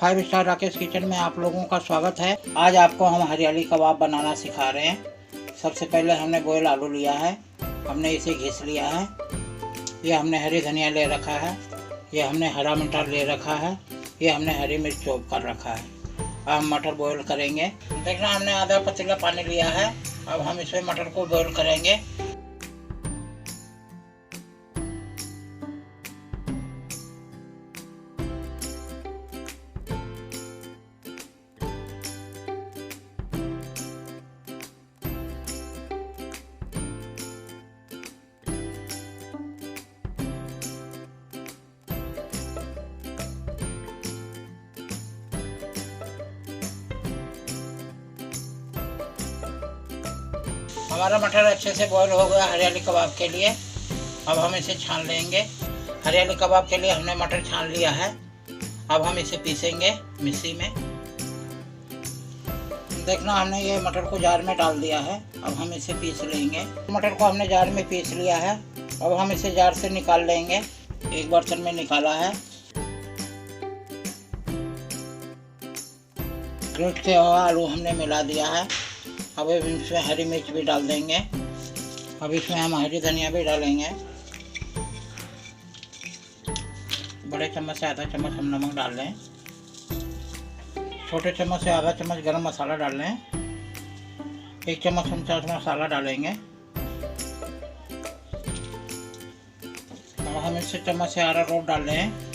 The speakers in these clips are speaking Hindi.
फाइव स्टार राकेश किचन में आप लोगों का स्वागत है। आज आपको हम हरियाली कबाब बनाना सिखा रहे हैं। सबसे पहले हमने बॉयल आलू लिया है, हमने इसे घिस लिया है। ये हमने हरी धनिया ले रखा है, ये हमने हरा मटर ले रखा है, ये हमने हरी मिर्च चॉप कर रखा है। अब हम मटर बॉयल करेंगे। देखना हमने आधा पतीला पानी लिया है। अब हम इसमें मटर को बॉयल करेंगे। हमारा मटर अच्छे से बॉईल हो गया हरियाली कबाब के लिए। अब हम इसे छान लेंगे। हरियाली कबाब के लिए हमने मटर छान लिया है। अब हम इसे पीसेंगे मिक्सी में। देखना हमने ये मटर को जार में डाल दिया है। अब हम इसे पीस लेंगे। मटर को हमने जार में पीस लिया है। अब हम इसे जार से निकाल लेंगे। एक बर्तन में निकाला है। ग्रेट किया हुआ आलू हमने मिला दिया है। अब इसमें हरी मिर्च भी डाल देंगे। अब इसमें हम हरी धनिया भी डालेंगे। बड़े चम्मच से आधा चम्मच हम नमक डाल लें। छोटे चम्मच से आधा चम्मच गरम मसाला डाल लें। एक चम्मच हम चाट मसाला डालेंगे। अब हम इससे चम्मच से अरारोट डाल लें।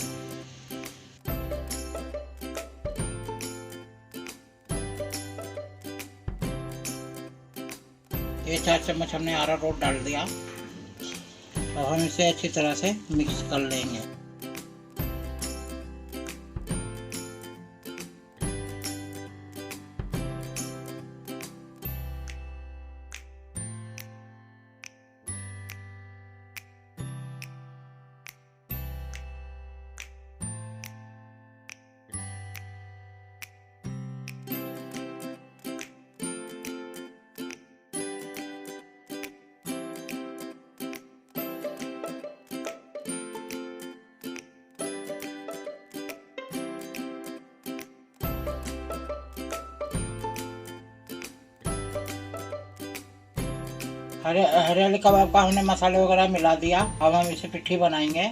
ये 4 चम्मच हमने अरारोट डाल दिया। अब हम इसे अच्छी तरह से मिक्स कर लेंगे। हरियाली कबाब का हमने मसाले वगैरह मिला दिया। अब हम इसे पिट्ठी बनाएंगे।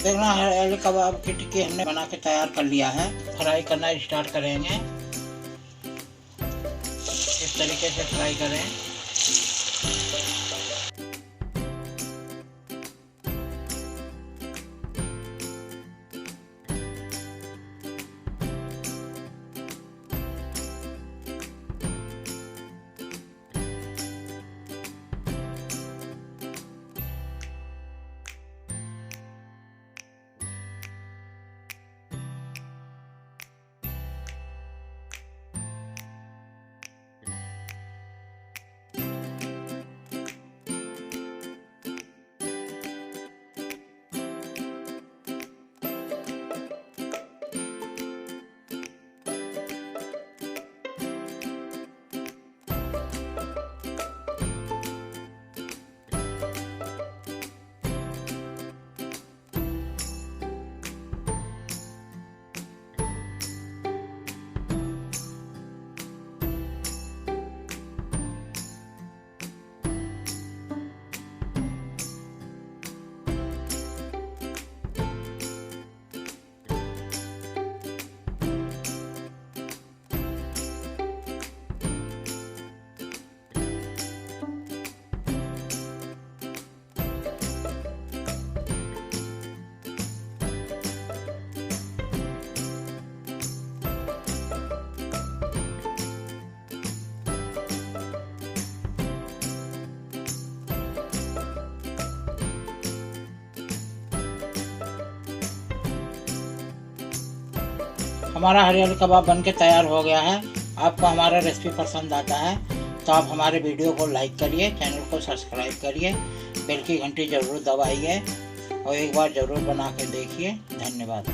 देखना हरियाली कबाब की टिक्की हमने बना के तैयार कर लिया है। फ्राई करना स्टार्ट करेंगे। इस तरीके से फ्राई करें। हमारा हरियाली कबाब बनके तैयार हो गया है। आपको हमारा रेसिपी पसंद आता है तो आप हमारे वीडियो को लाइक करिए, चैनल को सब्सक्राइब करिए, बेल की घंटी ज़रूर दबाइए और एक बार ज़रूर बना के देखिए। धन्यवाद।